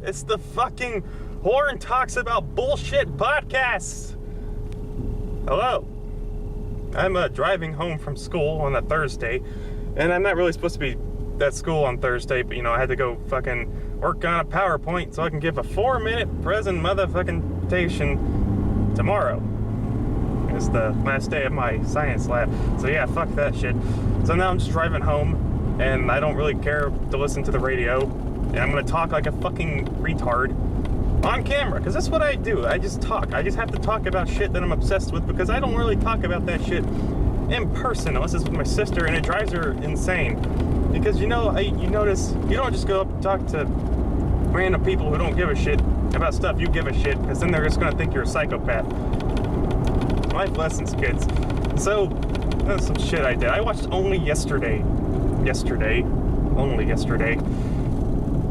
It's the fucking Horn Talks About Bullshit podcast. Hello. I'm driving home from school on a Thursday, and I'm not really supposed to be at school on Thursday, but I had to go fucking work on a PowerPoint so I can give a 4-minute present motherfucking tomorrow. It's the last day of my science lab. So yeah, fuck that shit. So now I'm just driving home, and I don't really care to listen to the radio, and I'm gonna talk like a fucking retard on camera, because that's what I do. I just talk. I just have to talk about shit that I'm obsessed with, because I don't really talk about that shit in person unless it's with my sister, and it drives her insane. Because you notice you don't just go up and talk to random people who don't give a shit about stuff you give a shit, because then they're just gonna think you're a psychopath. Life lessons, kids. So that's some shit I did. I watched only yesterday,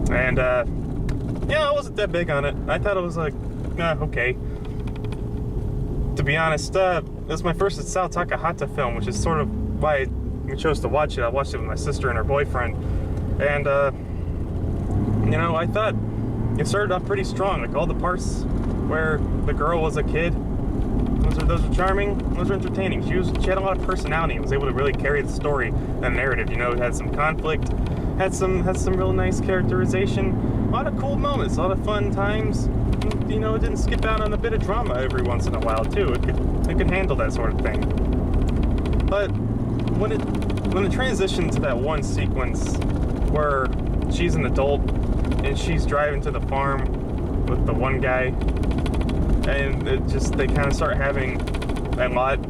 and I wasn't that big on it. I thought it was like, okay. To be honest, it was my first Sao Takahata film, which is sort of why I chose to watch it. I watched it with my sister and her boyfriend, and I thought it started off pretty strong. Like all the parts where the girl was a kid, those were charming, those were entertaining. She had a lot of personality and was able to really carry the story and the narrative. It had some conflict, had some real nice characterization, a lot of cool moments, a lot of fun times. It didn't skip out on a bit of drama every once in a while too. It could handle that sort of thing. But when it transitioned to that one sequence where she's an adult and she's driving to the farm with the one guy, and they kind of start having a lot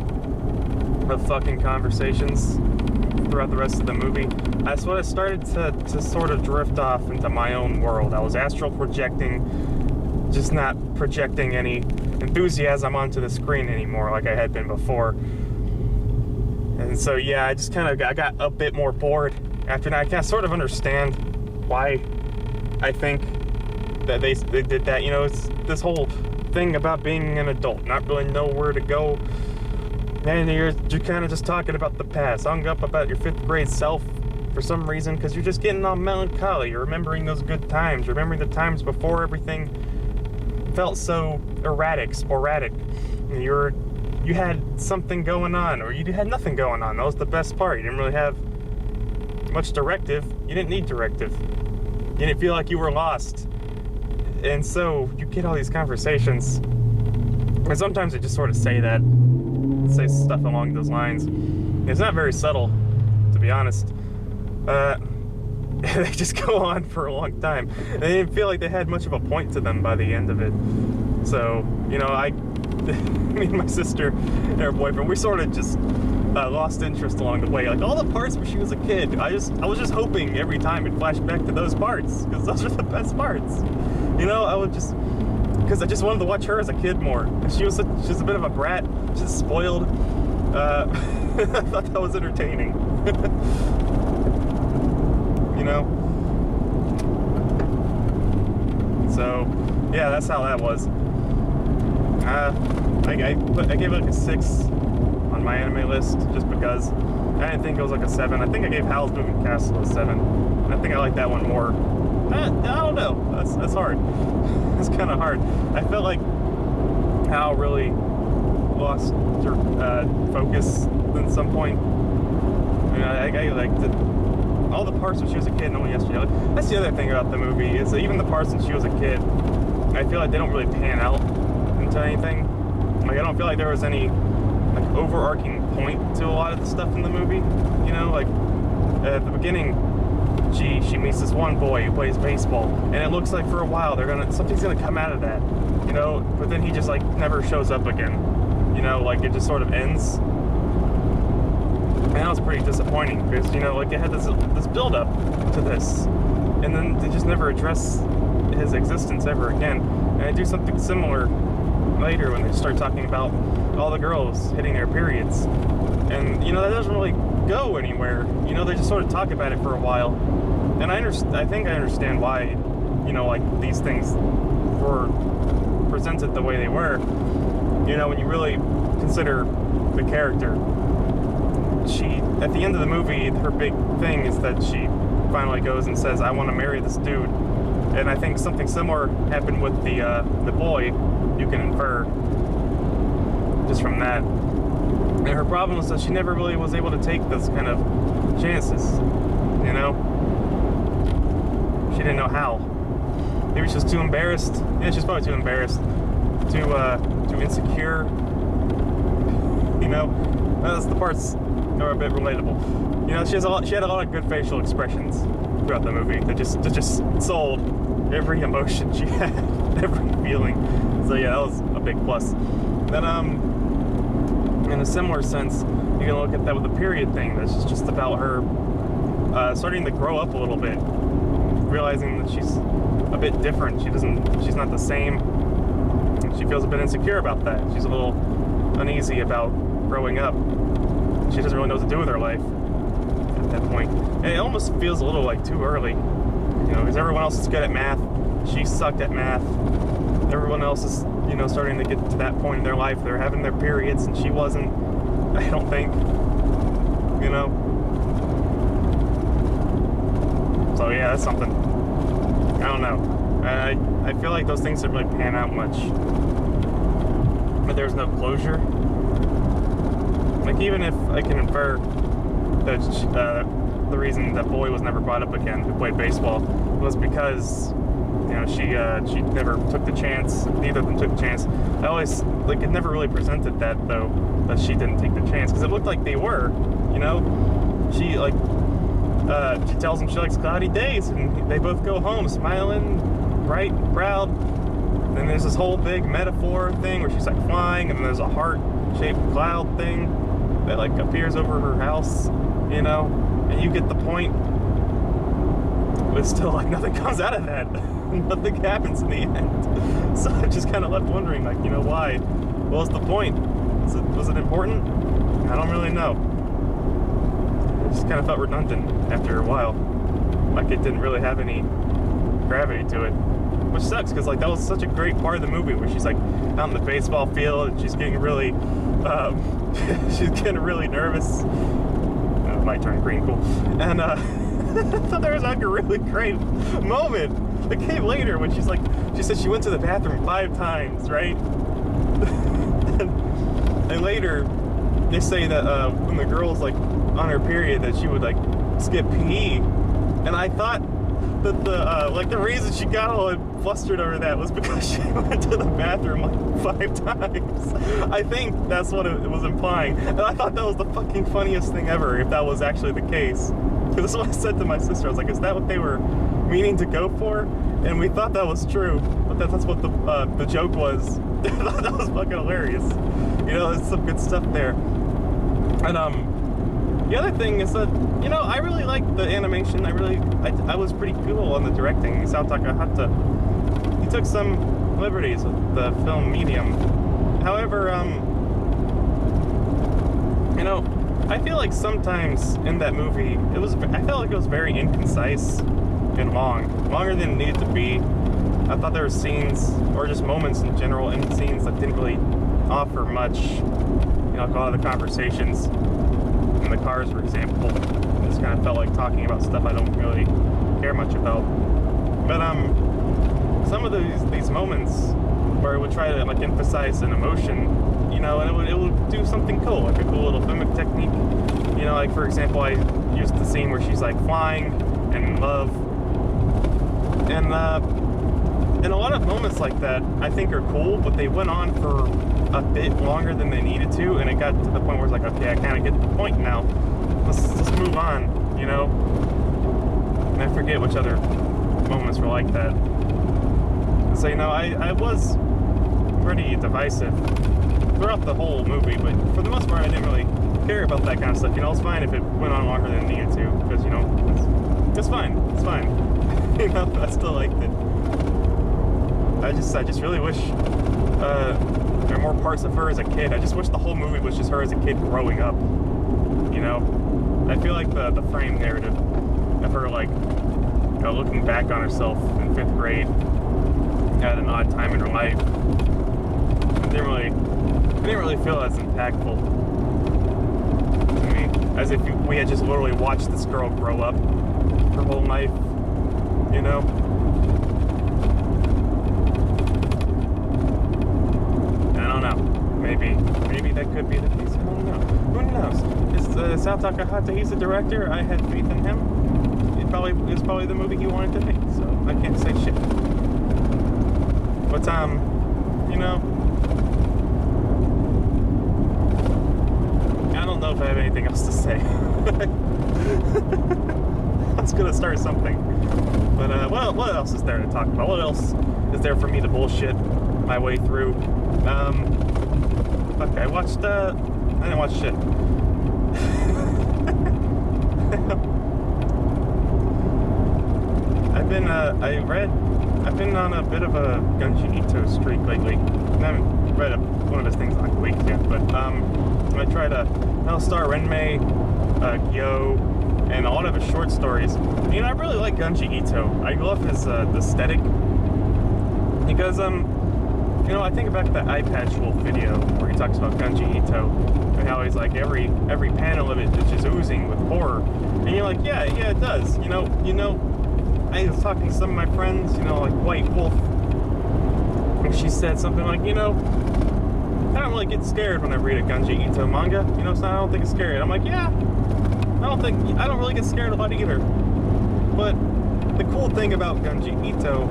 of fucking conversations throughout the rest of the movie, that's when I started to sort of drift off into my own world. I was astral projecting, just not projecting any enthusiasm onto the screen anymore like I had been before. And so yeah, I just kind of got a bit more bored after that. I kind of sort of understand why I think that they did that. It's this whole thing about being an adult, not really know where to go, and you're kind of just talking about the past, hung up about your 5th grade self for some reason, because you're just getting all melancholy. You're remembering those good times, remembering the times before everything felt so sporadic. You had something going on, or you had nothing going on. That was the best part. You didn't really have much directive. You didn't need directive. You didn't feel like you were lost. And so you get all these conversations, and sometimes they just sort of say stuff along those lines. It's not very subtle, to be honest. They just go on for a long time. And they didn't feel like they had much of a point to them by the end of it. So, me and my sister and her boyfriend, we sort of just lost interest along the way. Like all the parts where she was a kid, I was just hoping every time it flashed back to those parts, because those are the best parts. Because I just wanted to watch her as a kid more. She's a bit of a brat. She's spoiled. I thought that was entertaining. So yeah, that's how that was. I gave it like a 6 on my anime list, just because I didn't think it was like a 7. I think I gave Howl's Moving Castle a 7. I think I like that one more. I don't know. That's hard. It's kind of hard. I felt like Hal really lost her focus at some point. I liked all the parts when she was a kid and only yesterday. That's the other thing about the movie, is that even the parts when she was a kid, I feel like they don't really pan out into anything. Like I don't feel like there was any overarching point to a lot of the stuff in the movie. Like at the beginning, she meets this one boy who plays baseball, and it looks like for a while something's gonna come out of that, but then he just never shows up again. It just sort of ends. And that was pretty disappointing, because they had this build up to this, and then they just never address his existence ever again. And they do something similar later when they start talking about all the girls hitting their periods, and that doesn't really go anywhere. They just sort of talk about it for a while, and I think I understand why these things were presented the way they were. When you really consider the character, she, at the end of the movie, her big thing is that she finally goes and says, I want to marry this dude, And I think something similar happened with the boy. You can infer just from that. And her problem was that she never really was able to take those kind of chances. You know, she didn't know how. Maybe she was too embarrassed. Yeah, she's probably too embarrassed, too insecure. You know, that's the parts that are a bit relatable. You know, she had a lot of good facial expressions throughout the movie that just sold every emotion she had, every feeling. So yeah, that was a big plus. Then in a similar sense, you can look at that with the period thing. That's just about her starting to grow up a little bit, realizing that she's a bit different. She's not the same. She feels a bit insecure about that. She's a little uneasy about growing up. She doesn't really know what to do with her life at that point. And it almost feels a little like too early, you know, because everyone else is good at math. She sucked at math. Everyone else is, you know, starting to get to that point in their life. They're having their periods, and she wasn't. I don't think, you know. So yeah, that's something. I don't know. I feel like those things didn't really pan out much. But there's no closure. Like, even if I can infer that the reason that boy was never brought up again, who played baseball, was because, you know, she never took the chance. Neither of them took the chance. I always, like, it never really presented that, though, that she didn't take the chance, because it looked like they were, you know. She, like, she tells him she likes cloudy days, and they both go home smiling, bright, proud. Then there's this whole big metaphor thing where she's like flying, and then there's a heart-shaped cloud thing that like appears over her house, you know, and you get the point. But still, like, nothing comes out of that. Nothing happens in the end. So I just kind of left wondering, like, you know, why? What was the point? Was it important? I don't really know. It just kind of felt redundant after a while. Like, it didn't really have any gravity to it. Which sucks, because, like, that was such a great part of the movie where she's, like, out in the baseball field and she's getting really, she's getting really nervous. My turn green, cool. And, I thought there was, like, a really great moment that came later when she's, like, she said she went to the bathroom 5 times, right? and later, they say that, when the girl's, like, on her period, that she would, like, skip PE. And I thought that the reason she got all flustered over that was because she went to the bathroom like 5 times. I think that's what it was implying. And I thought that was the fucking funniest thing ever, if that was actually the case. Because this is what I said to my sister. I was like, is that what they were meaning to go for? And we thought that was true. But that's what the joke was. I thought that was fucking hilarious. You know, there's some good stuff there. And, the other thing is that, you know, I really liked the animation. I was pretty cool on the directing. Isao Takahata, he took some liberties with the film medium. However, you know, I feel like sometimes in that movie, I felt like it was very inconcise and long. Longer than it needed to be. I thought there were scenes, or just moments in general, in scenes that didn't really offer much. You know, like a lot of the conversations in the cars, for example, just kind of felt like talking about stuff I don't really care much about. But some of these moments where it would try to like emphasize an emotion, you know, and it would do something cool, like a cool little filmic technique. You know, like for example, I used the scene where she's like flying and in love, and a lot of moments like that I think are cool, but they went on for a bit longer than they needed to, and it got to the point where it's like, okay, I kind of get the point now. Let's move on, you know. And I forget which other moments were like that. So, you know, I was pretty divisive throughout the whole movie, but for the most part, I didn't really care about that kind of stuff. You know, it's fine if it went on longer than it needed to, because, you know, it's fine. It's fine. You know, I still liked it. I just really wish there are more parts of her as a kid. I just wish the whole movie was just her as a kid growing up. You know, I feel like the frame narrative of her, like, you know, looking back on herself in 5th grade at an odd time in her life, it didn't really feel as impactful to me, as if we had just literally watched this girl grow up her whole life. You know. Maybe that could be the case. I don't know. Who knows? Is Sao Takahata, he's the director. I had faith in him. It was probably the movie he wanted to make, so I can't say shit. But you know, I don't know if I have anything else to say. I was gonna start something, but what else is there to talk about? What else is there for me to bullshit my way through? Okay, I didn't watch shit. I've been on a bit of a Gunji Ito streak lately. I haven't read one of his things in like a week yet, but I tried Hellstar Renmei, Gyo, and a lot of his short stories. You know, I really like Gunji Ito. I love his aesthetic because you know, I think about the Eye Patch Wolf video where he talks about Gunji Ito and how he's like every panel of it is just oozing with horror, and you're like, yeah, it does. You know. I was talking to some of my friends, you know, like White Wolf, and she said something like, you know, I don't really get scared when I read a Gunji Ito manga. You know, so I don't think it's scary. And I'm like, yeah, I don't really get scared a lot either. But the cool thing about Gunji Ito,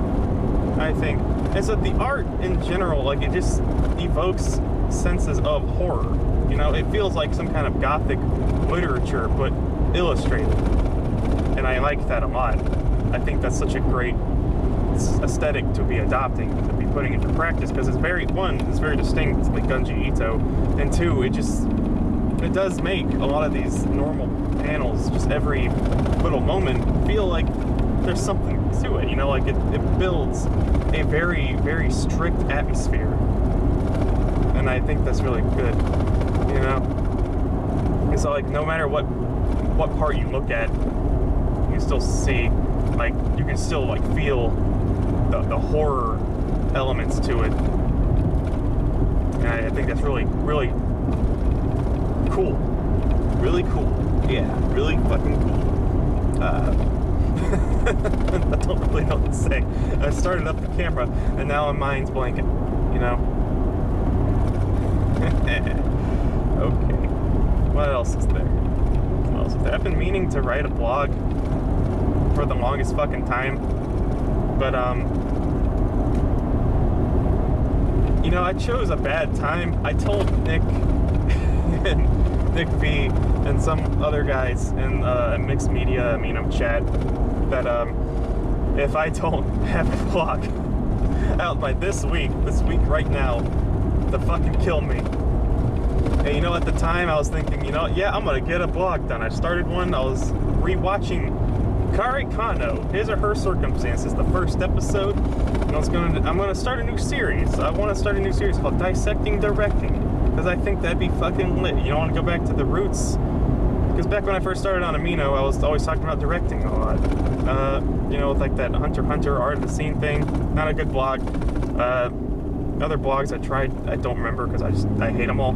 I think, is that the art in general, like, it just evokes senses of horror. You know, it feels like some kind of gothic literature, but illustrated. And I like that a lot. I think that's such a great aesthetic to be adopting, to be putting into practice, because it's very distinct, like Gunji Ito, and two, it does make a lot of these normal panels, just every little moment, feel like there's something to it, you know, like it builds a very, very strict atmosphere, and I think that's really good, you know. And so, like, no matter what part you look at, you still see, like, you can still, like, feel the horror elements to it. And I think that's really, really cool. Really cool. Yeah, really fucking cool. I don't really know what to say. I started up the camera, and now my mind's blanking, you know? Okay. What else is there? I've been meaning to write a blog for the longest fucking time, but you know, I chose a bad time. I told Nick and Nick V and some other guys in mixed media chat that if I don't have a blog out by this week right now, to fucking kill me. And you know, at the time I was thinking, you know, yeah, I'm gonna get a blog done. I started one. I was rewatching Kare Kano, His or Her Circumstances, the first episode, and I'm gonna start a new series. I want to start a new series called Dissecting Directing, because I think that'd be fucking lit. You don't want to go back to the roots, because back when I first started on Amino, I was always talking about directing a lot. You know, with like that Hunter x Hunter art of the scene thing. Not a good blog. Other blogs I tried, I don't remember because I hate them all.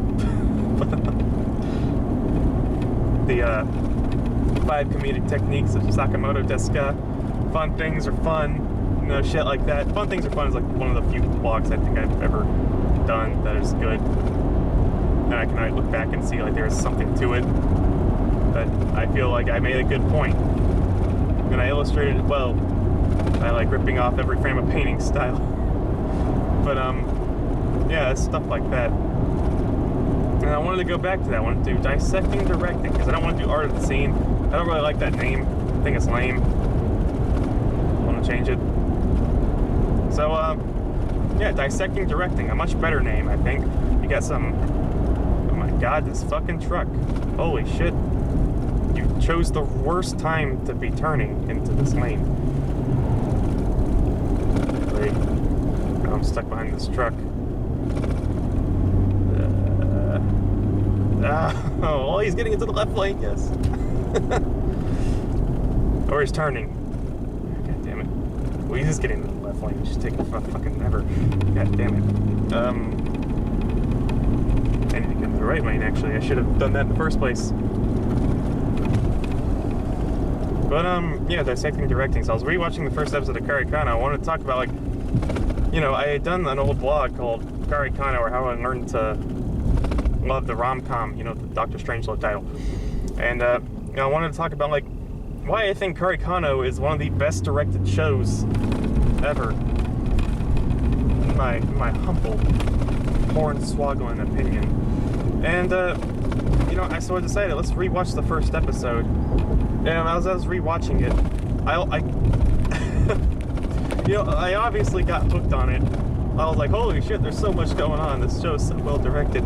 The 5 comedic techniques of Sakamoto Desuka. Fun things are fun. You know, shit like that. Fun things are fun is like one of the few blogs I think I've ever done that is good. And I can look back and see like there's something to it. That I feel like I made a good point. And I illustrated it well. I like ripping off every frame of painting style. But yeah, it's stuff like that. And I wanted to go back to that. I wanted to do Dissecting Directing, because I don't want to do Art of the Scene. I don't really like that name. I think it's lame. I want to change it. So, yeah, Dissecting Directing. A much better name, I think. You got some... Oh my god, this fucking truck. Holy shit. You chose the worst time to be turning into this lane. Wait. Now I'm stuck behind this truck. Oh, he's getting into the left lane, yes. Or he's turning. God damn it. Well, he's just getting into the left lane. He's just taking fucking ever. God damn it. I need to get into the right lane, actually. I should have done that in the first place. But, yeah, Dissecting Directing. So I was rewatching the first episode of Kare Kano. I wanted to talk about, like, you know, I had done an old blog called Kare Kano, or how I learned to love the rom-com, the Doctor Strangelove title. And I wanted to talk about like why I think Kari Kano is one of the best directed shows ever. In my humble, horn-swaggling opinion. And so I decided let's rewatch the first episode. And as I was rewatching it, I obviously got hooked on it. I was like, holy shit, there's so much going on. This show is so well directed.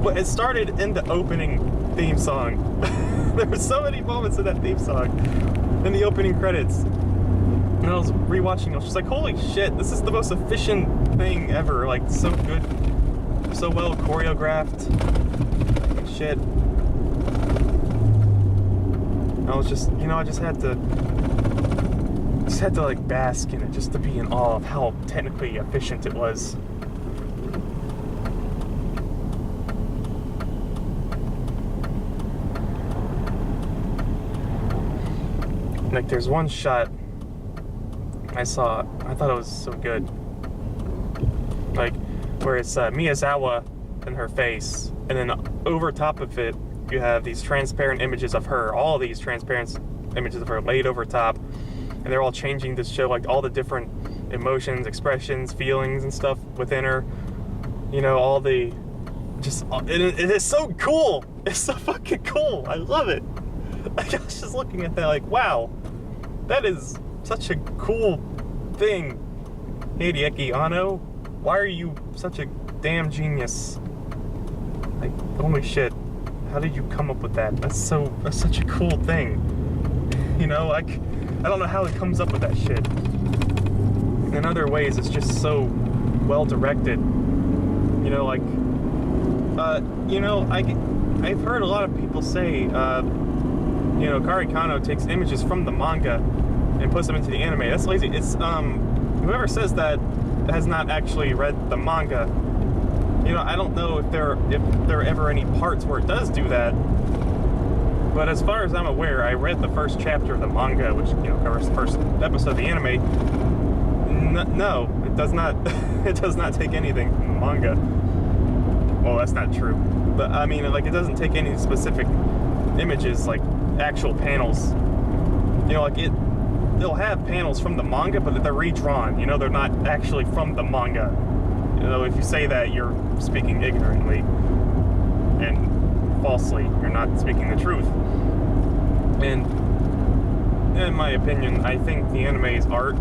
But it started in the opening theme song. There were so many moments in that theme song in the opening credits. And I was rewatching, I was just like, holy shit, this is the most efficient thing ever. Like, so good, so well choreographed. Shit. I was just, I just had to like bask in it, just to be in awe of how technically efficient it was. Like, there's one shot I thought it was so good. Like, where it's Miyazawa and her face, and then over top of it, you have these transparent images of her, all these transparent images of her laid over top, and they're all changing to show, like, all the different emotions, expressions, feelings, and stuff within her. All the, it is so cool! It's so fucking cool! I love it! I was just looking at that like, wow, that is such a cool thing. Hideaki Anno, why are you such a damn genius? Like, holy shit, how did you come up with that? That's such a cool thing. Like, I don't know how he comes up with that shit. In other ways, it's just so well directed. I've heard a lot of people say, Kari Kano takes images from the manga and puts them into the anime. That's lazy. It's, whoever says that has not actually read the manga. I don't know if there are ever any parts where it does do that. But as far as I'm aware, I read the first chapter of the manga, which, covers the first episode of the anime. No, it does not. It does not take anything from the manga. Well, that's not true. But I mean, like, it doesn't take any specific images, like actual panels. They'll have panels from the manga, but they're redrawn. They're not actually from the manga. If you say that, you're speaking ignorantly and falsely. You're not speaking the truth. And in my opinion, I think the anime's art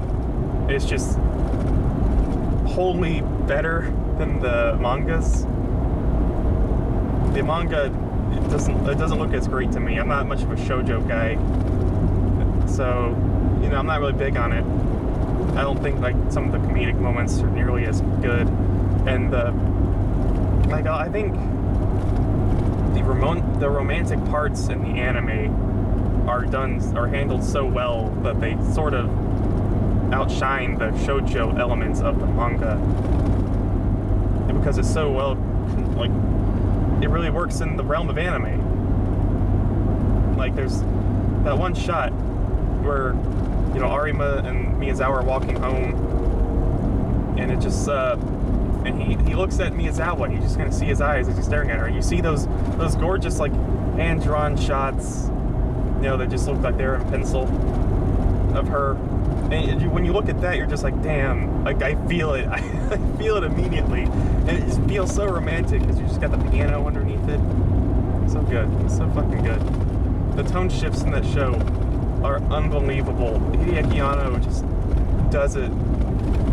is just wholly better than the mangas. The manga, it doesn't look as great to me. I'm not much of a shoujo guy, so I'm not really big on it. I don't think like some of the comedic moments are nearly as good, and I think the romantic parts in the anime are handled so well that they sort of outshine the shoujo elements of the manga, because it's so well, like, it really works in the realm of anime. Like, there's that one shot where Arima and Miyazawa are walking home, and it just and he looks at Miyazawa. You just kind of see his eyes as he's staring at her. You see those gorgeous, like, hand-drawn shots, that just look like they're in pencil of her. And when you look at that, you're just like, damn, like, I feel it. I feel it immediately. And it just feels so romantic because you just got the piano underneath it. So good. It's so fucking good. The tone shifts in that show are unbelievable. Hideaki Anno just does it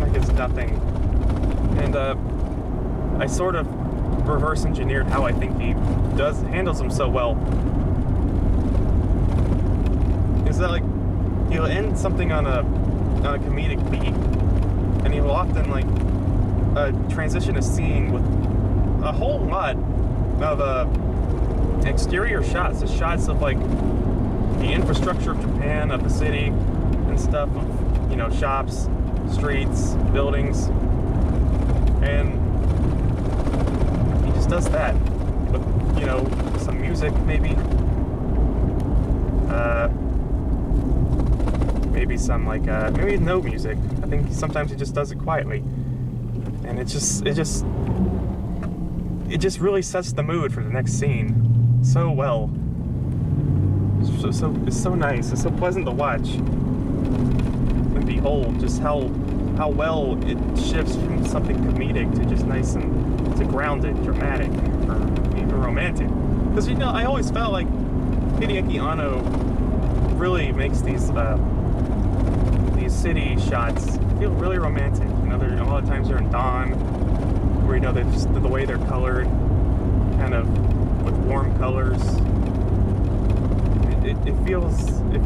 like it's nothing. And I sort of reverse engineered how I think he handles them so well. Is that, like, he'll end something on a comedic beat, and he will often, like, transition a scene with a whole lot of exterior shots, the shots of, like, the infrastructure of Japan, of the city and stuff, of, shops, streets, buildings, and he just does that with, some music, maybe some, like, maybe no music. I think sometimes he just does it quietly, and it just it just really sets the mood for the next scene so well. It's so nice. It's so pleasant to watch and behold just how well it shifts from something comedic to just nice and to grounded, dramatic, or even romantic. Because I always felt like Hideaki Anno really makes these city shots feel really romantic. A lot of times they're in dawn, where they just the way they're colored, kind of with warm colors. It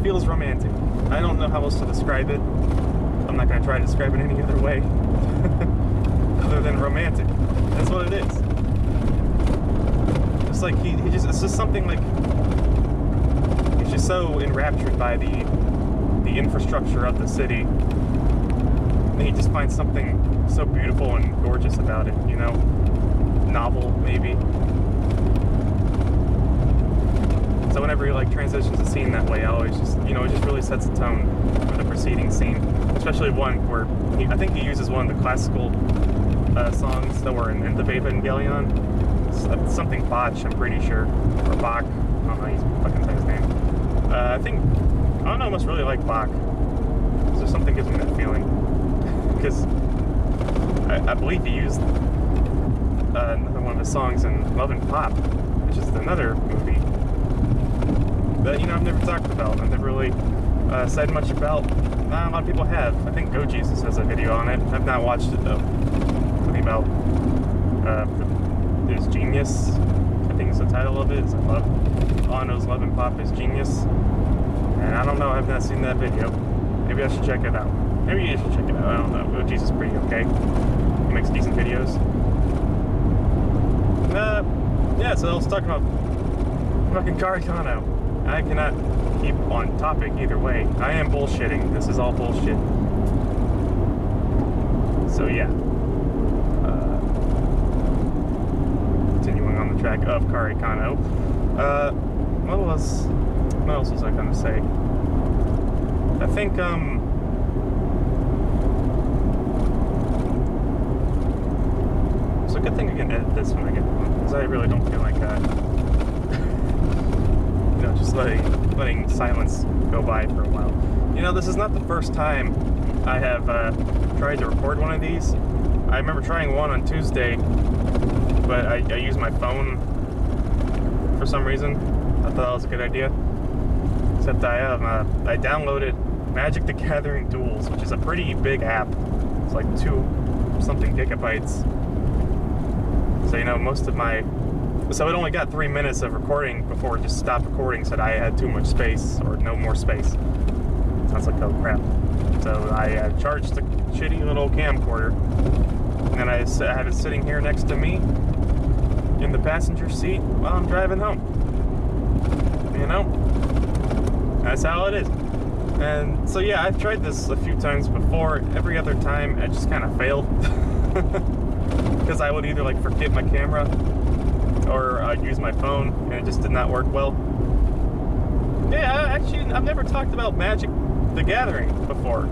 feels romantic. I don't know how else to describe it. I'm not going to try to describe it any other way other than romantic. That's what it is. Just like it's just something like he's just so enraptured by the infrastructure of the city. And he just finds something so beautiful and gorgeous about it, novel maybe. So whenever he transitions a scene that way, I always just, it just really sets the tone for the preceding scene. Especially one where I think he uses one of the classical songs that were in the Evangelion. Something Bach, I'm pretty sure, or Bach. I don't know how you fucking say his name. I don't know, I must really like Bach. So something gives me that feeling. Because I believe he used another one of his songs in Love and Pop, which is another movie that I've never talked about. I've never really said much about. Not a lot of people have. I think Go Jesus has a video on it. I've not watched it though. Something about his genius. I think is the title of it. It's Anno's Love and Pop is Genius. And I don't know. I've not seen that video. Maybe I should check it out. Maybe you should check it out. I don't know. Go Jesus is pretty okay. He makes decent videos. Yeah. So let's talk about fucking Kari Kano. I cannot keep on topic either way. I am bullshitting. This is all bullshit. So yeah. Continuing on the track of Kari Kano. What else was I gonna say? I think it's a good thing I can edit this when I get home, because I really don't feel like just letting silence go by for a while. This is not the first time I have tried to record one of these. I remember trying one on Tuesday, but I used my phone for some reason. I thought that was a good idea. Except I downloaded Magic the Gathering Duels, which is a pretty big app. It's like 2-something gigabytes. So most of my... So it only got 3 minutes of recording before it just stopped recording, said I had too much space, or no more space. Sounds like, oh crap. So I charged the shitty little camcorder, and I had it sitting here next to me in the passenger seat while I'm driving home. That's how it is. And so yeah, I've tried this a few times before. Every other time I just kind of failed. Because I would either forget my camera, or I'd use my phone, and it just did not work well. Yeah, I've never talked about Magic the Gathering before,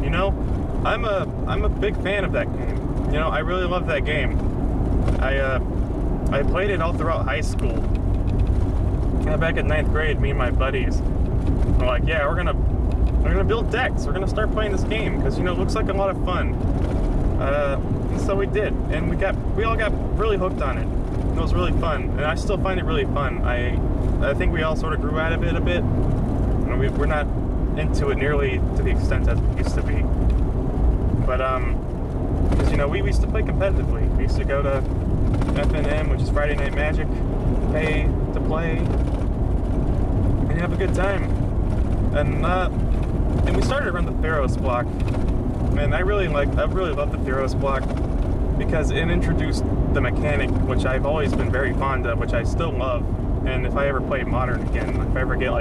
I'm a big fan of that game. I really love that game. I played it all throughout high school. Back in 9th grade, me and my buddies were like, yeah, we're gonna build decks. We're gonna start playing this game, because it looks like a lot of fun. And so we did, and we all got really hooked on it. It was really fun, and I still find it really fun. I think we all sort of grew out of it a bit. We're not into it nearly to the extent as we used to be. But because we used to play competitively. We used to go to FNM, which is Friday Night Magic, pay to play, and have a good time. And we started around the Theros block, and I really love the Theros block, because it introduced the mechanic, which I've always been very fond of, which I still love. And if I ever play Modern again, if I ever get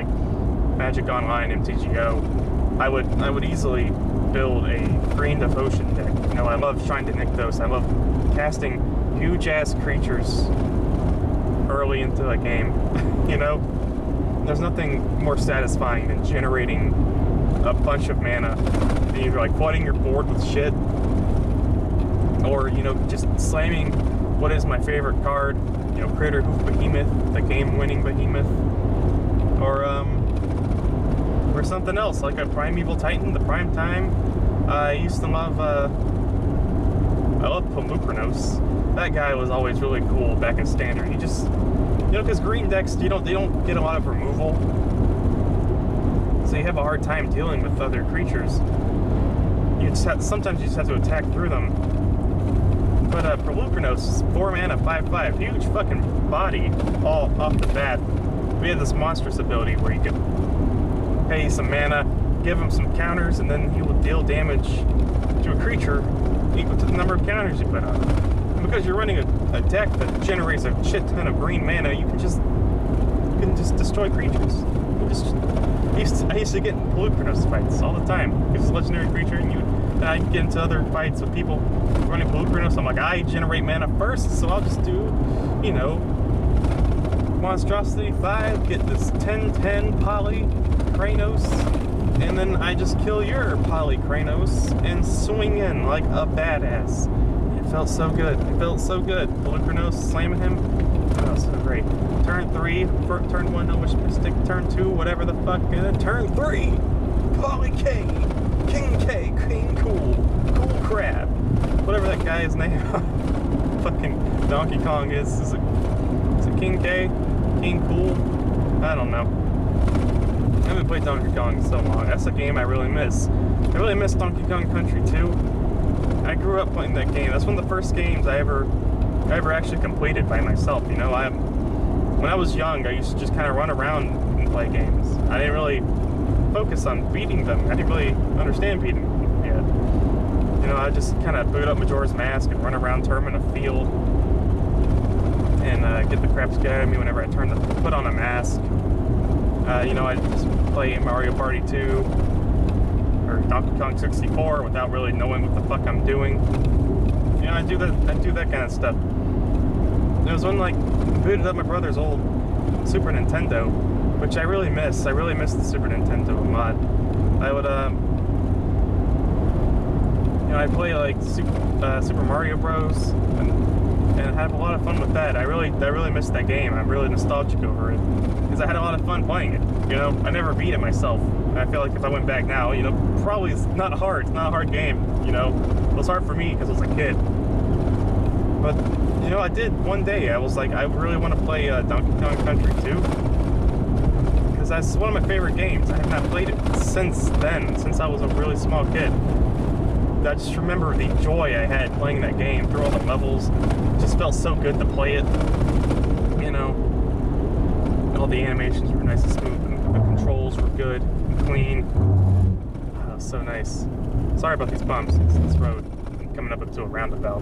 Magic Online MTGO, I would easily build a Green Devotion deck. I love trying to Nykthos. I love casting huge ass creatures early into a game. There's nothing more satisfying than generating a bunch of mana, and either flooding your board with shit, or just slamming what is my favorite card, you know, Critter Hoof Behemoth, the game-winning Behemoth, or something else, like a Primeval Titan, the Prime Time. I used to love, I love Polukranos. That guy was always really cool back in Standard. He just, you know, because green decks, they don't get a lot of removal, so you have a hard time dealing with other creatures. Sometimes you just have to attack through them. But Polukranos, 4 mana, 5/5, huge fucking body, all off the bat. We had this monstrous ability where you could pay some mana, give him some counters, and then he will deal damage to a creature equal to the number of counters you put on him. And because you're running a deck that generates a shit ton of green mana, you can just destroy creatures. I used to get in Polukranos fights all the time. It's a legendary creature, and I get into other fights with people running Polukranos. I'm like, I generate mana first, so I'll just do, you know, Monstrosity 5, get this 10/10 Poly Kranos, and then I just kill your Poly Kranos and swing in like a badass. It felt so good. Polukranos slamming him. Oh, so great. Turn 3, turn 1, no wish mystic. Turn 2, whatever the fuck. And then turn 3, Poly K, King Cool Crab, whatever that guy's name. Fucking Donkey Kong is it King K? King Cool? I don't know. I haven't played Donkey Kong in so long. That's a game I really miss. I really miss Donkey Kong Country 2. I grew up playing that game. That's one of the first games I ever actually completed by myself. You know, when I was young, I used to just kind of run around and play games. I didn't really focus on beating them. I didn't really understand beating them yet. You know, I just kind of boot up Majora's Mask and run around Termin a field and get the crap scared out of me whenever I put on a mask. You know, I just play Mario Party 2 or Donkey Kong 64 without really knowing what the fuck I'm doing. You know, I do that kind of stuff. There was one, like, booted up my brother's old Super Nintendo, which I really miss. I really miss the Super Nintendo a lot. I would, you know, I'd play, like, Super Mario Bros. and have a lot of fun with that. I really miss that game. I'm really nostalgic over it because I had a lot of fun playing it. You know, I never beat it myself. And I feel like if I went back now, you know, probably it's not hard. It's not a hard game. You know, it was hard for me because I was a kid. But you know, I did one day. I was like, I really want to play Donkey Kong Country 2 because that's one of my favorite games. I have not played it since then, since I was a really small kid. I just remember the joy I had playing that game through all the levels. It just felt so good to play it. You know, all the animations were nice and smooth, and the controls were good and clean. Oh, so nice. Sorry about these bumps. It's this road. I'm coming up into a roundabout.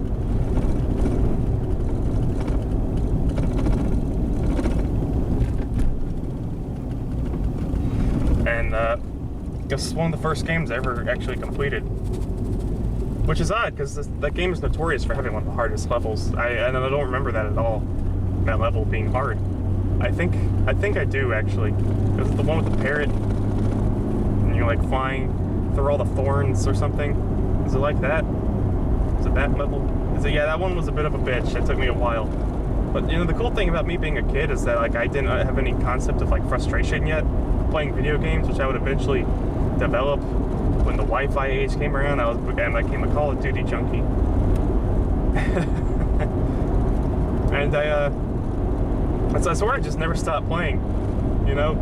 And this is one of the first games I ever actually completed. Which is odd, because that game is notorious for having one of the hardest levels. I don't remember that at all, that level being hard. I think I do, actually. It was the one with the parrot, and you're like flying through all the thorns or something. Is it like that? Is it that level? Yeah, that one was a bit of a bitch. It took me a while. But, you know, the cool thing about me being a kid is that, like, I didn't have any concept of, like, frustration yet playing video games, which I would eventually develop. When the Wi-Fi age came around, I became a Call of Duty junkie. And I sort of just never stopped playing, you know?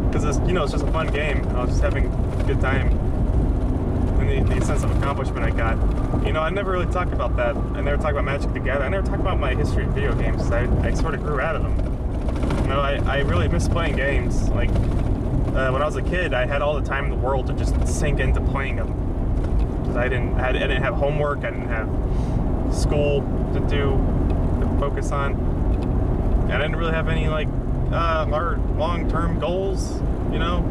Because, it's just a fun game. I was just having a good time. And the sense of accomplishment I got. You know, I never really talked about that. I never talked about Magic the Gathering. I never talked about my history of video games. I sort of grew out of them. You know, I really miss playing games. Like, when I was a kid, I had all the time in the world to just sink into playing them. Because I didn't have homework, I didn't have school to focus on. And I didn't really have any, like, long-term goals, you know?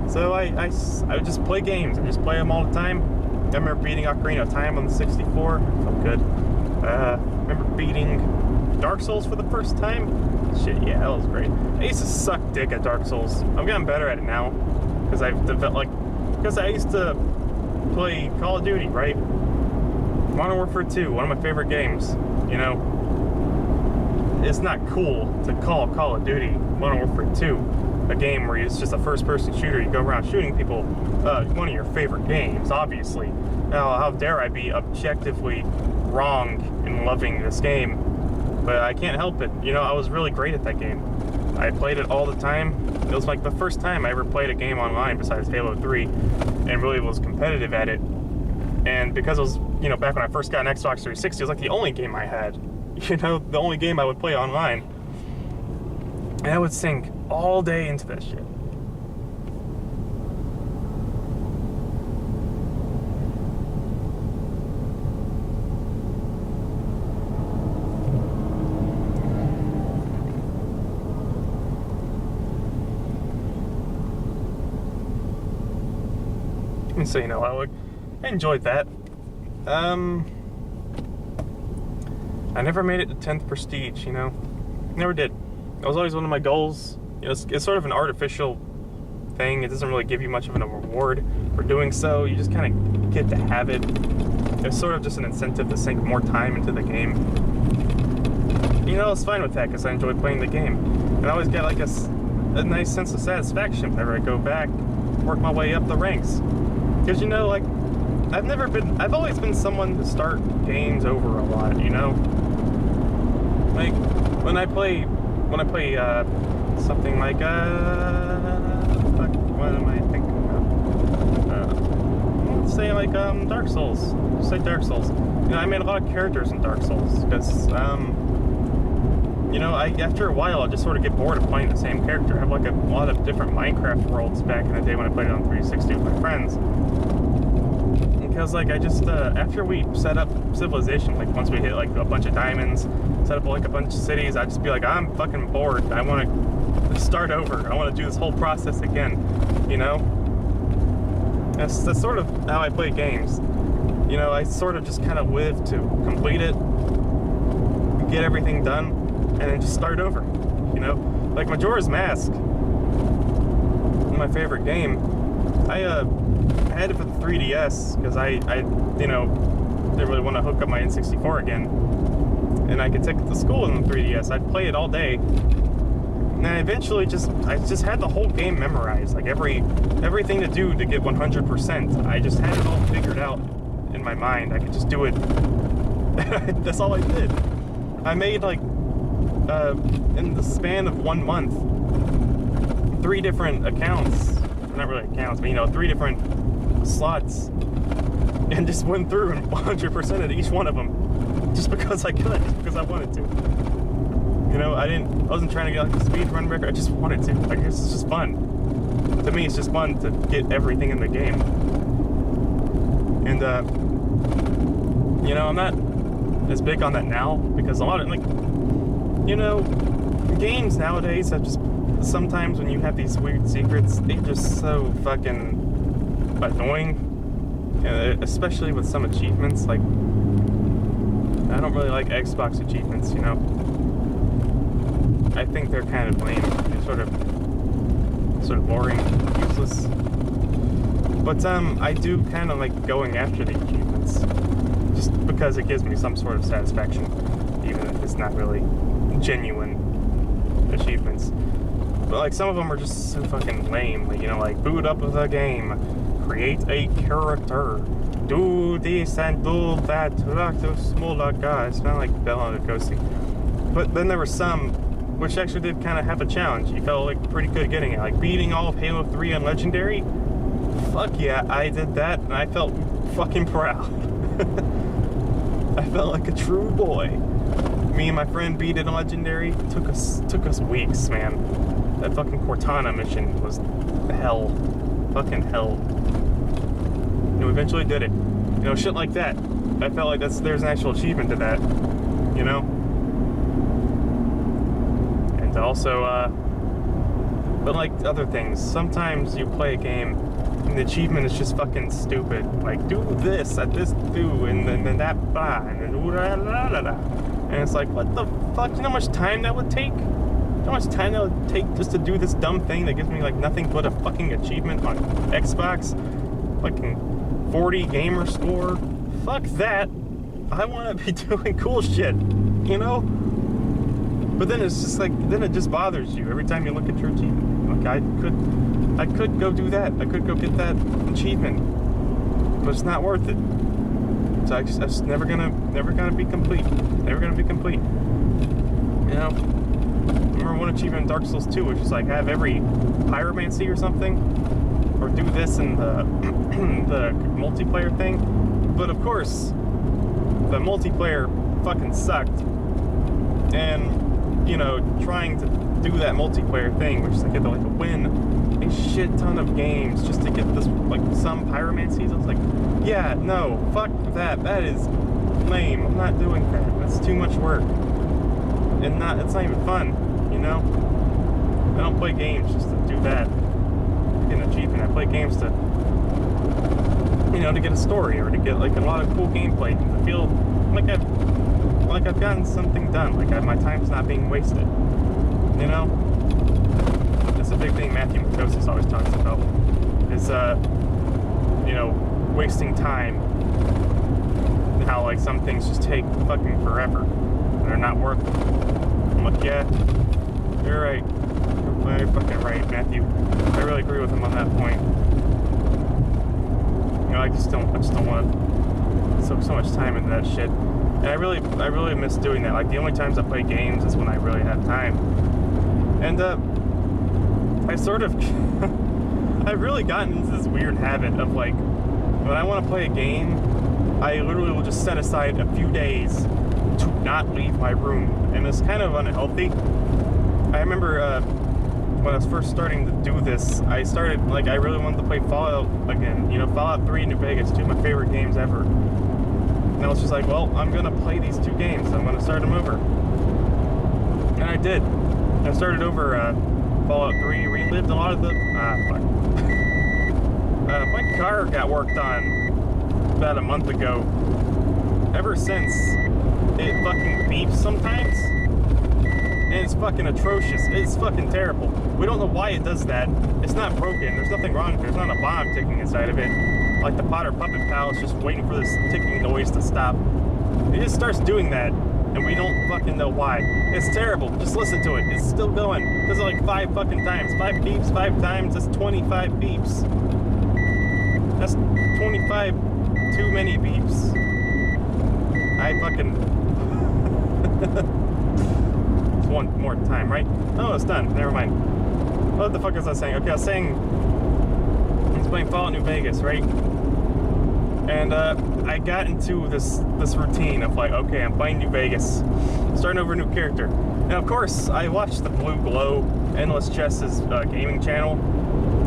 So I would just play games. I just play them all the time. I remember beating Ocarina of Time on the 64. It felt good. I remember beating Dark Souls for the first time. Shit, yeah, that was great. I used to suck dick at Dark Souls. I'm getting better at it now. Because I used to play Call of Duty, right? Modern Warfare 2, one of my favorite games. You know, it's not cool to call Call of Duty Modern Warfare 2 a game where it's just a first-person shooter. You go around shooting people. One of your favorite games, obviously. Now, how dare I be objectively wrong in loving this game? But I can't help it. You know, I was really great at that game. I played it all the time. It was like the first time I ever played a game online besides Halo 3 and really was competitive at it. And because it was, you know, back when I first got an Xbox 360, it was like the only game I had. You know, the only game I would play online. And I would sink all day into that shit. And so, you know, I enjoyed that. I never made it to 10th Prestige, you know. Never did. That was always one of my goals. You know, it's sort of an artificial thing. It doesn't really give you much of a reward for doing so. You just kind of get to have it. It's sort of just an incentive to sink more time into the game. You know, I was fine with that because I enjoy playing the game. And I always get like a nice sense of satisfaction whenever I go back, work my way up the ranks. Because, you know, like, I've always been someone to start games over a lot, you know? Like, when I play something like, fuck, what am I thinking about? Let's say, like, Dark Souls. Say Dark Souls. You know, I made a lot of characters in Dark Souls, because, you know, after a while, I just sort of get bored of playing the same character. I have, like, a lot of different Minecraft worlds back in the day when I played it on 360 with my friends. Because, like, I just, after we set up Civilization, like, once we hit, like, a bunch of diamonds, set up, like, a bunch of cities, I'd just be like, I'm fucking bored. I want to start over. I want to do this whole process again, you know? That's sort of how I play games. You know, I sort of just kind of live to complete it, get everything done, and then just start over, you know? Like, Majora's Mask, my favorite game, I had it for the 3DS because I you know, didn't really want to hook up my N64 again, and I could take it to school on the 3DS. I'd play it all day, and I eventually I just had the whole game memorized, like everything to do to get 100%. I just had it all figured out in my mind. I could just do it. That's all I did. I made, like, in the span of 1 month, 3 different accounts. Not really accounts, but, you know, 3 different slots, and just went through and 100% of each one of them, just because I could, just because I wanted to. You know, I wasn't trying to get, like, a speed run record. I just wanted to. Like, it's just fun. To me, it's just fun to get everything in the game. And you know, I'm not as big on that now because a lot of, like, you know, games nowadays have just, sometimes when you have these weird secrets, they're just so fucking annoying, especially with some achievements. Like, I don't really like Xbox achievements, you know. I think they're kind of lame. They're sort of boring, useless. But I do kind of like going after the achievements, just because it gives me some sort of satisfaction, even if it's not really genuine achievements. But, like, some of them are just so fucking lame. Like, you know, like, boot up the game, create a character, do this and do that, like those smaller guys. It's not like Bella Lugosi. But then there were some which actually did kind of have a challenge. You felt, like, pretty good getting it. Like, beating all of Halo 3 on Legendary. Fuck yeah, I did that, and I felt fucking proud. I felt like a true boy. Me and my friend beat it on Legendary. It took us weeks, man. That fucking Cortana mission was hell. Fucking hell. And we eventually did it. You know, shit like that. I felt like there's an actual achievement to that. You know? And also, but like other things, sometimes you play a game and the achievement is just fucking stupid. Like, do this at this do, and then that blah, and then la la la la. And it's like, what the fuck? You know how much time that would take? How much time that would take just to do this dumb thing that gives me, like, nothing but a fucking achievement on Xbox? Fucking 40 gamer score? Fuck that. I want to be doing cool shit, you know? But then it's just like, then it just bothers you every time you look at your achievement. Like, I could go do that. I could go get that achievement, but it's not worth it. So it's never gonna be complete. Never gonna be complete. You know? I remember one achievement in Dark Souls 2, which is like have every pyromancy or something, or do this in the the multiplayer thing. But of course, the multiplayer fucking sucked. And, you know, trying to do that multiplayer thing, which is like, you have to like win a shit ton of games just to get this, like, some pyromancies. I was like, yeah, no, fuck that. That is lame. I'm not doing that. That's too much work. And it's not even fun, you know? I don't play games just to do that, to get an achievement. I play games to, you know, to get a story, or to get like a lot of cool gameplay, to feel like I've gotten something done, like my time's not being wasted, you know? That's a big thing Matthew Matosis always talks about, is, you know, wasting time, and how, like, some things just take fucking forever, and they're not worth it. I'm like, yeah, you're right. You're fucking right, Matthew. I really agree with him on that point. You know, I just don't want to soak so much time into that shit. And I really miss doing that. Like, the only times I play games is when I really have time. And, I sort of, I've really gotten into this weird habit of, like, when I want to play a game, I literally will just set aside a few days to not leave my room. And it's kind of unhealthy. I remember, when I was first starting to do this, I started, like, I really wanted to play Fallout again. You know, Fallout 3 and New Vegas, two of my favorite games ever. And I was just like, well, I'm going to play these two games. I'm going to start them over. And I did. I started over Fallout 3, relived a lot of the... fuck. My car got worked on about a month ago. Ever since, it fucking beeps sometimes. And it's fucking atrocious. It's fucking terrible. We don't know why it does that. It's not broken. There's nothing wrong with it. There's not a bomb ticking inside of it. Like the Potter Puppet Pal is just waiting for this ticking noise to stop. It just starts doing that, and we don't fucking know why. It's terrible. Just listen to it. It's still going. It does it like 5 fucking times. 5 beeps, 5 times. That's 25 beeps. That's 25 too many beeps. I fucking... It's one more time, right? Oh, it's done. Never mind. What the fuck was I saying? Okay, I was saying... I was playing Fallout New Vegas, right? And I got into this routine of like, okay, I'm playing New Vegas, starting over a new character. And of course, I watched the Blue Glow, Endless Chess's gaming channel,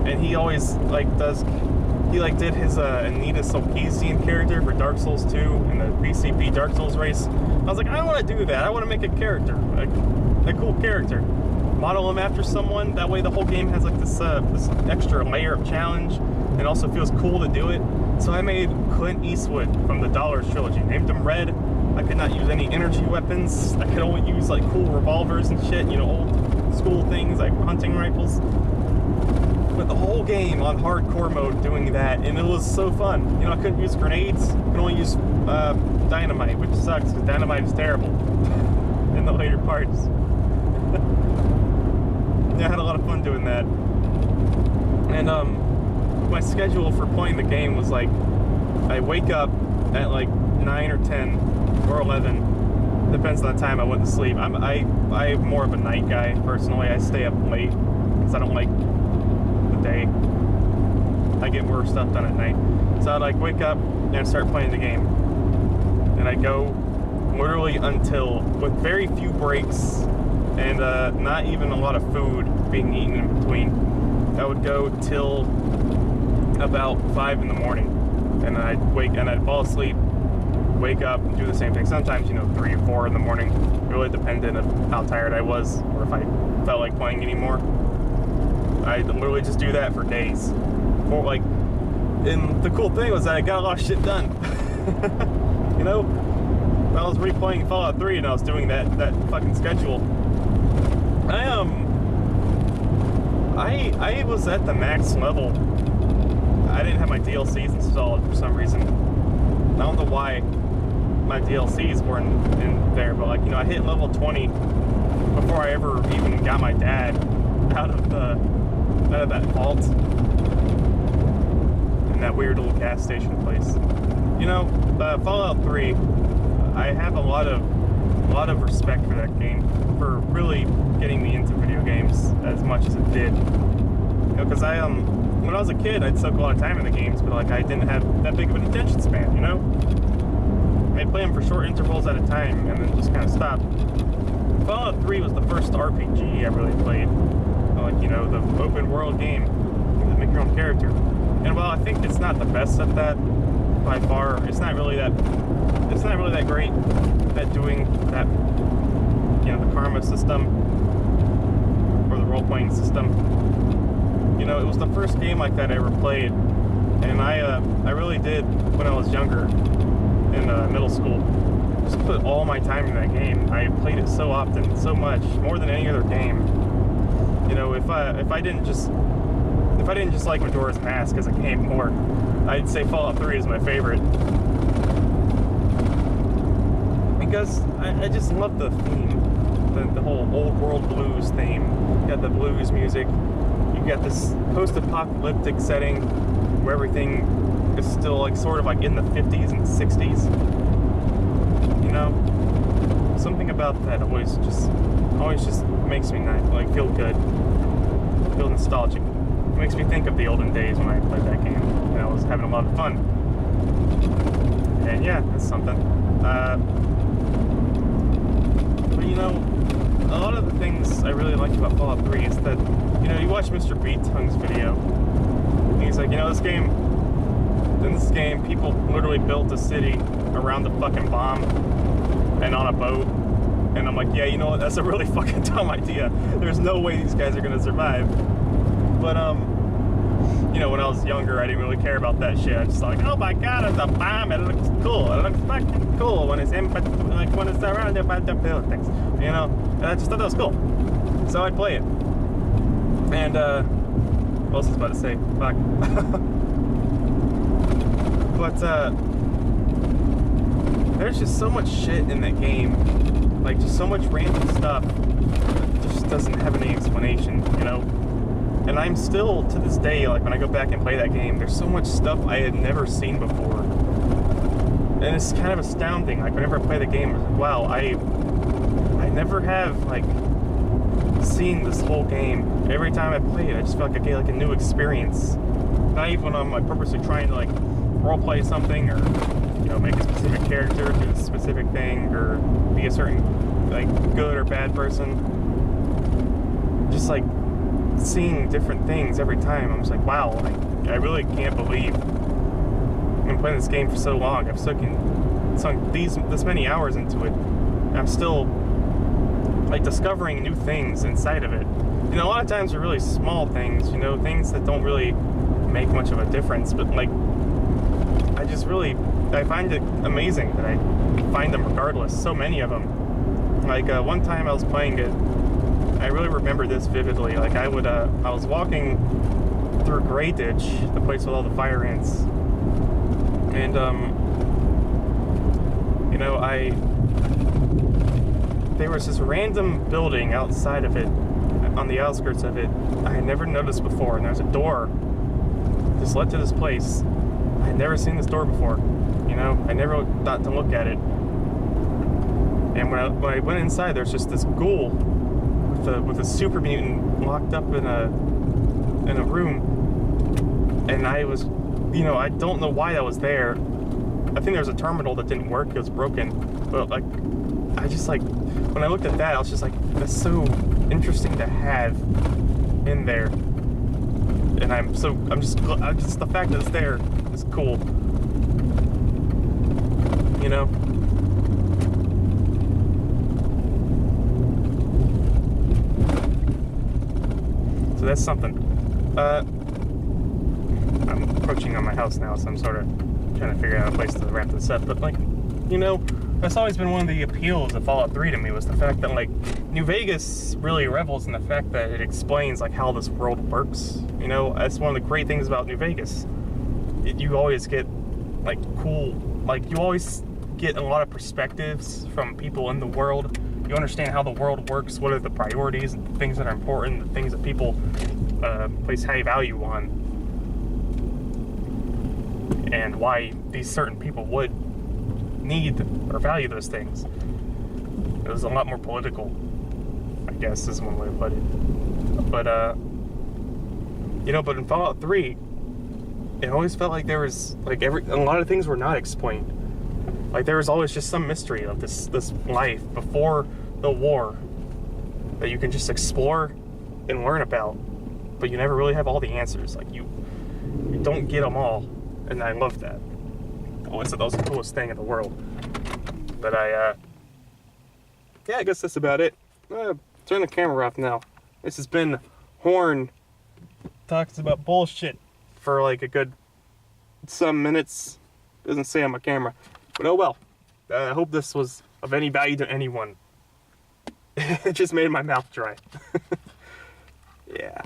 and he always did his Anita Sarkeesian character for Dark Souls 2 and the BCP Dark Souls race. I was like, I want to do that. I want to make a character, a cool character. Model him after someone. That way the whole game has like this extra layer of challenge, and also feels cool to do it. So I made Clint Eastwood from the Dollars trilogy. Named him Red. I could not use any energy weapons. I could only use like cool revolvers and shit, you know, old school things like hunting rifles. But the whole game on hardcore mode doing that, and it was so fun. You know, I couldn't use grenades. I could only use dynamite, which sucks because dynamite is terrible in the later parts. Yeah, I had a lot of fun doing that. And my schedule for playing the game was like, I wake up at like 9 or 10 or 11, depends on the time I went to sleep. I'm more of a night guy personally. I stay up late because I don't like the day. I get more stuff done at night. So I'd like wake up and start playing the game, and I go literally until, with very few breaks and not even a lot of food being eaten in between, I would go till about 5 in the morning, and I'd fall asleep, wake up, and do the same thing. Sometimes, you know, 3 or 4 in the morning. It really depended on how tired I was, or if I felt like playing anymore. I'd literally just do that for days. Or like, and the cool thing was that I got a lot of shit done. You know, I was replaying Fallout 3 and I was doing that fucking schedule. I was at the max level. I didn't have my DLCs installed for some reason. I don't know why. my DLCs were in there, but like, you know, I hit level 20 before I ever even got my dad out of that vault in that weird little gas station place. You know, Fallout 3, I have a lot of respect for that game, for really getting me into video games as much as it did. You know, because when I was a kid, I'd soak a lot of time in the games, but like I didn't have that big of an attention span, you know? I'd play them for short intervals at a time and then just kind of stop. Fallout 3 was the first RPG I really played. Like, you know, the open world game. You make your own character. And while I think it's not the best at that by far, it's not really that great at doing that, you know, the karma system or the role-playing system. You know, it was the first game like that I ever played, and I really did, when I was younger, in middle school, just put all my time in that game. I played it so often, so much, more than any other game. You know, if I didn't just like Majora's Mask as a game more, I'd say Fallout 3 is my favorite. Because I just love the theme, the whole old world blues theme. You got the blues music, you got this post-apocalyptic setting where everything is still like sort of like in the 50s and 60s. You know, something about that always just makes me like feel good, feel nostalgic. It makes me think of the olden days when I played that game and I was having a lot of fun. And yeah, that's something. But you know, a lot of the things I really liked about Fallout 3 is that, you know, you watch Mr. Beatung's video, and he's like, you know, in this game, people literally built a city around the fucking bomb and on a boat. And I'm like, yeah, you know what, that's a really fucking dumb idea. There's no way these guys are gonna survive. But, you know, when I was younger, I didn't really care about that shit. I just like, oh my god, it's a bomb, it looks cool. It looks fucking cool when it's surrounded by the buildings. You know, and I just thought that was cool. So I'd play it. And, what else was I about to say? Fuck. But, there's just so much shit in that game. Like, just so much random stuff that just doesn't have any explanation, you know? And I'm still, to this day, like, when I go back and play that game, there's so much stuff I had never seen before. And it's kind of astounding. Like, whenever I play the game, I'm like, wow, I never have, like, seen this whole game. Every time I play it, I just feel like I get, like, a new experience. Not even when I'm, like, purposely trying to, like, roleplay something or, you know, make a specific character do a specific thing or be a certain, like, good or bad person. Just, like, seeing different things every time. I'm just like, wow, I really can't believe I've been playing this game for so long. I've sunk this many hours into it. I'm still, like, discovering new things inside of it. You know, a lot of times they're really small things, you know, things that don't really make much of a difference, but, like, I find it amazing that I find them regardless, so many of them. Like, one time I was playing it, I really remember this vividly. Like, I was walking through Grey Ditch, the place with all the fire ants, and, you know, there was this random building outside of it, on the outskirts of it, I had never noticed before, and there's a door just led to this place. I had never seen this door before, you know? I never thought to look at it. And when I went inside, there's just this ghoul with a super mutant locked up in a room. And I was, you know, I don't know why that was there. I think there was a terminal that didn't work, it was broken. But, like, I just, like, when I looked at that, I was just like, that's so interesting to have in there. And I'm just the fact that it's there is cool. You know? So that's something. I'm approaching on my house now, so I'm sort of trying to figure out a place to wrap this up. But, like, you know, that's always been one of the appeals of Fallout 3 to me, was the fact that, like, New Vegas really revels in the fact that it explains, like, how this world works. You know, that's one of the great things about New Vegas. You always get, like, cool, like, you always get a lot of perspectives from people in the world. You understand how the world works, what are the priorities, and the things that are important, the things that people place high value on, and why these certain people would need or value those things. It was a lot more political, I guess is one way to put it. But but in Fallout 3, it always felt like there was like a lot of things were not explained. Like there was always just some mystery of this life before the war that you can just explore and learn about, but you never really have all the answers. Like you don't get them all, and I love that. Oh, that was the coolest thing in the world. But I guess that's about it. Turn the camera off now. This has been Horn talks about bullshit for like a good some minutes. Doesn't say on my camera, but oh well. I hope this was of any value to anyone. It just made my mouth dry. Yeah.